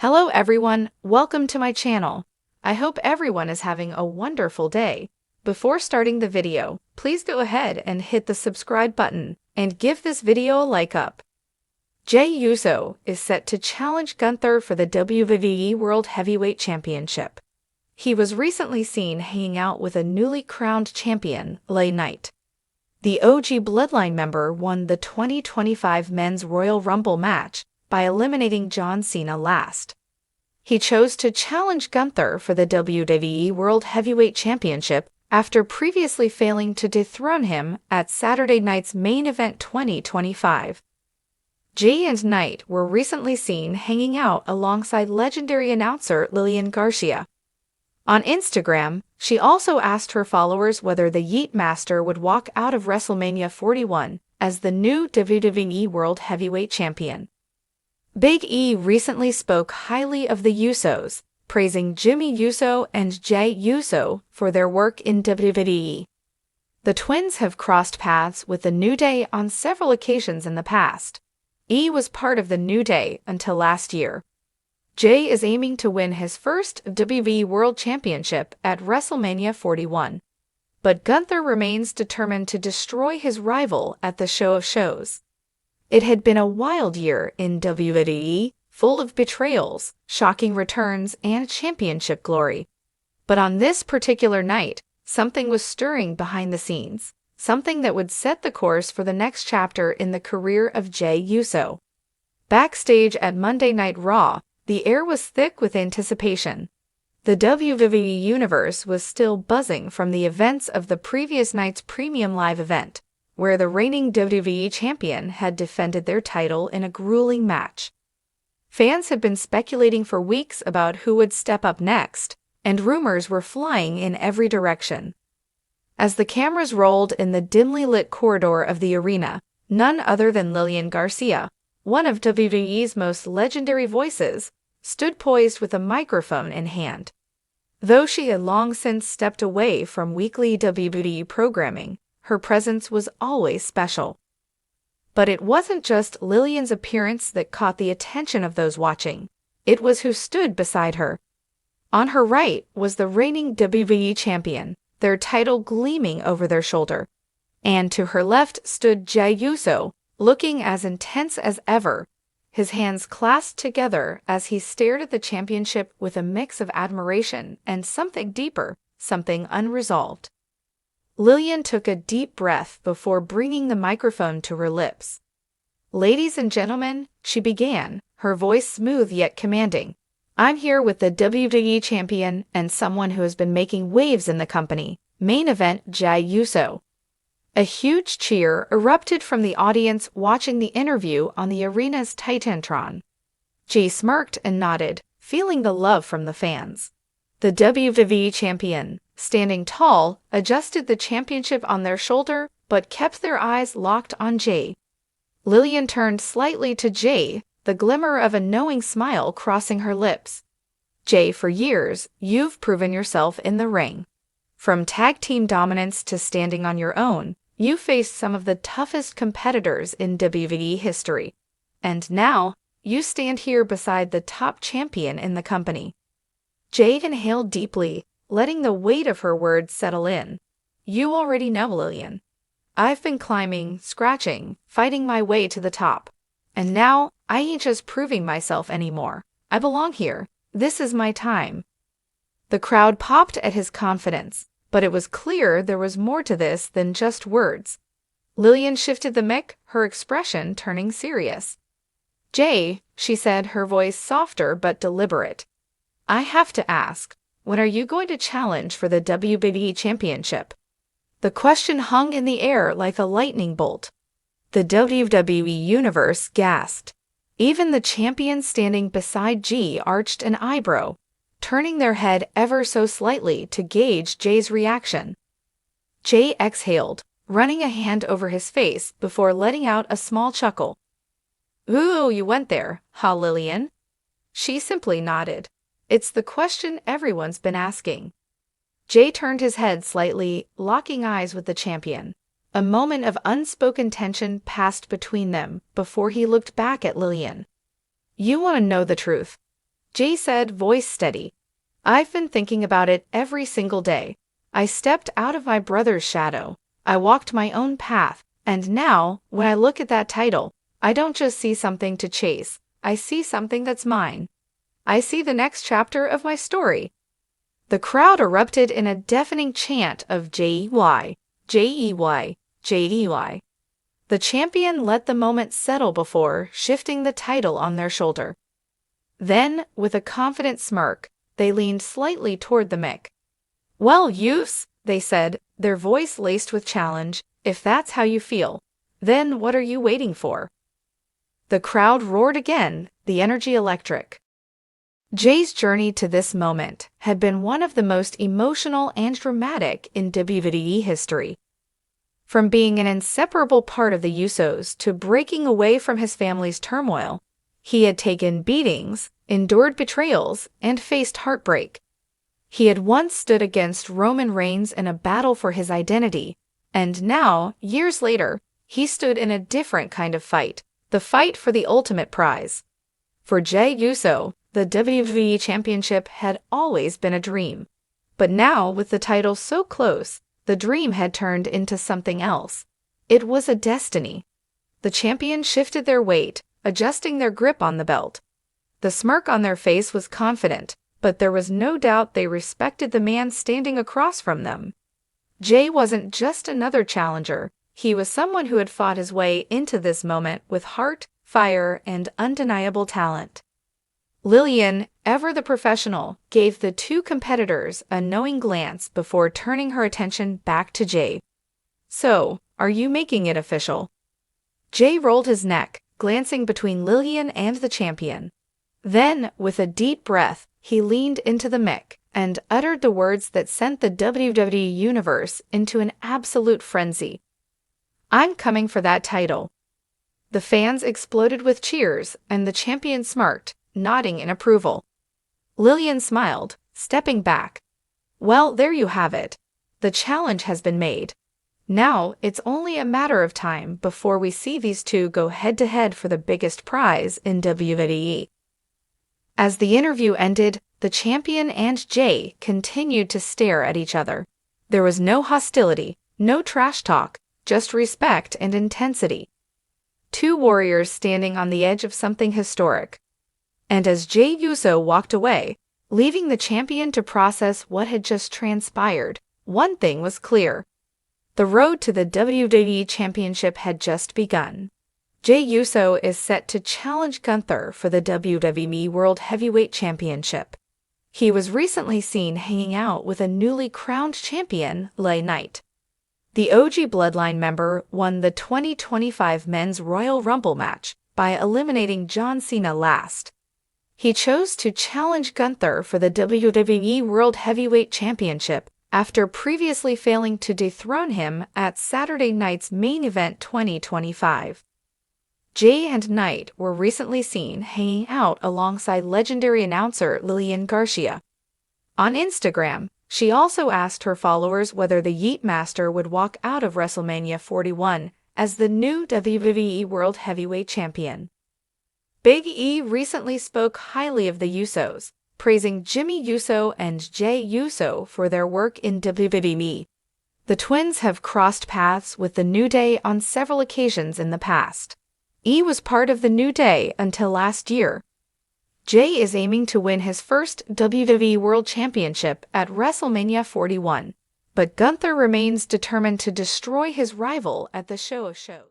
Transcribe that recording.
Hello everyone, welcome to my channel. I hope everyone is having a wonderful day. Before starting the video, please go ahead and hit the subscribe button and give this video a like up. Jey Uso is set to challenge Gunther for the WWE World Heavyweight Championship. He was recently seen hanging out with a newly crowned champion, LA Knight. The OG Bloodline member won the 2025 Men's Royal Rumble match by eliminating John Cena last. He chose to challenge Gunther for the WWE World Heavyweight Championship after previously failing to dethrone him at Saturday night's main event 2025. Jey and Knight were recently seen hanging out alongside legendary announcer Lilian Garcia. On Instagram, she also asked her followers whether the Yeet Master would walk out of WrestleMania 41 as the new WWE World Heavyweight Champion. Big E recently spoke highly of the Usos, praising Jimmy Uso and Jey Uso for their work in WWE. The twins have crossed paths with the New Day on several occasions in the past. E was part of the New Day until last year. Jey is aiming to win his first WWE World Championship at WrestleMania 41. But Gunther remains determined to destroy his rival at the Show of Shows. It had been a wild year in WWE, full of betrayals, shocking returns, and championship glory. But on this particular night, something was stirring behind the scenes, something that would set the course for the next chapter in the career of Jey Uso. Backstage at Monday Night Raw, the air was thick with anticipation. The WWE Universe was still buzzing from the events of the previous night's premium live event, where the reigning WWE champion had defended their title in a grueling match. Fans had been speculating for weeks about who would step up next, and rumors were flying in every direction. As the cameras rolled in the dimly lit corridor of the arena, none other than Lilian Garcia, one of WWE's most legendary voices, stood poised with a microphone in hand. Though she had long since stepped away from weekly WWE programming, her presence was always special. But it wasn't just Lilian's appearance that caught the attention of those watching. It was who stood beside her. On her right was the reigning WWE champion, their title gleaming over their shoulder. And to her left stood Jey Uso, looking as intense as ever, his hands clasped together as he stared at the championship with a mix of admiration and something deeper, something unresolved. Lilian took a deep breath before bringing the microphone to her lips. "Ladies and gentlemen," she began, her voice smooth yet commanding, "I'm here with the WWE champion and someone who has been making waves in the company, main event Jey Uso." A huge cheer erupted from the audience watching the interview on the arena's Titantron. Jey smirked and nodded, feeling the love from the fans. The WWE champion, standing tall, adjusted the championship on their shoulder but kept their eyes locked on Jey. Lilian turned slightly to Jey, the glimmer of a knowing smile crossing her lips. "Jey, for years, you've proven yourself in the ring. From tag team dominance to standing on your own, you faced some of the toughest competitors in WWE history. And now, you stand here beside the top champion in the company." Jey inhaled deeply, letting the weight of her words settle in. "You already know, Lilian. I've been climbing, scratching, fighting my way to the top. And now, I ain't just proving myself anymore. I belong here. This is my time." The crowd popped at his confidence, but it was clear there was more to this than just words. Lilian shifted the mic, her expression turning serious. "Jey," she said, her voice softer but deliberate, "I have to ask, when are you going to challenge for the WWE Championship?" The question hung in the air like a lightning bolt. The WWE Universe gasped. Even the champion standing beside Jey arched an eyebrow, turning their head ever so slightly to gauge Jey's reaction. Jey exhaled, running a hand over his face before letting out a small chuckle. "Ooh, you went there, huh, Lilian?" She simply nodded. "It's the question everyone's been asking." Jey turned his head slightly, locking eyes with the champion. A moment of unspoken tension passed between them before he looked back at Lilian. "You want to know the truth?" Jey said, voice steady. I've been thinking about it every single day. I stepped out of my brother's shadow. I walked my own path, and now, when I look at that title, I don't just see something to chase, I see something that's mine. I see the next chapter of my story. The crowd erupted in a deafening chant of Jey, Jey, Jey. The champion let the moment settle before shifting the title on their shoulder. Then, with a confident smirk, they leaned slightly toward the mic. Well, Uce, they said, their voice laced with challenge, if that's how you feel, then what are you waiting for? The crowd roared again, the energy electric. Jey's journey to this moment had been one of the most emotional and dramatic in WWE history. From being an inseparable part of the Usos to breaking away from his family's turmoil, he had taken beatings, endured betrayals, and faced heartbreak. He had once stood against Roman Reigns in a battle for his identity, and now, years later, he stood in a different kind of fight, the fight for the ultimate prize. For Jey Uso, the WWE Championship had always been a dream. But now, with the title so close, the dream had turned into something else. It was a destiny. The champion shifted their weight, adjusting their grip on the belt. The smirk on their face was confident, but there was no doubt they respected the man standing across from them. Jey wasn't just another challenger, he was someone who had fought his way into this moment with heart, fire, and undeniable talent. Lilian, ever the professional, gave the two competitors a knowing glance before turning her attention back to Jey. So, are you making it official? Jey rolled his neck, glancing between Lilian and the champion. Then, with a deep breath, he leaned into the mic and uttered the words that sent the WWE Universe into an absolute frenzy. I'm coming for that title. The fans exploded with cheers, and the champion smirked, nodding in approval. Lilian smiled, stepping back. Well, there you have it. The challenge has been made. Now, it's only a matter of time before we see these two go head-to-head for the biggest prize in WWE. As the interview ended, the champion and Jey continued to stare at each other. There was no hostility, no trash talk, just respect and intensity. Two warriors standing on the edge of something historic. And as Jey Uso walked away, leaving the champion to process what had just transpired, one thing was clear. The road to the WWE Championship had just begun. Jey Uso is set to challenge Gunther for the WWE World Heavyweight Championship. He was recently seen hanging out with a newly crowned champion, LA Knight. The OG Bloodline member won the 2025 Men's Royal Rumble match by eliminating John Cena last. He chose to challenge Gunther for the WWE World Heavyweight Championship after previously failing to dethrone him at Saturday night's Main Event 2025. Jey and Knight were recently seen hanging out alongside legendary announcer Lilian Garcia. On Instagram, she also asked her followers whether the Yeet Master would walk out of WrestleMania 41 as the new WWE World Heavyweight Champion. Big E recently spoke highly of the Usos, praising Jimmy Uso and Jey Uso for their work in WWE. The twins have crossed paths with the New Day on several occasions in the past. E was part of the New Day until last year. Jey is aiming to win his first WWE World Championship at WrestleMania 41, but Gunther remains determined to destroy his rival at the Show of Shows.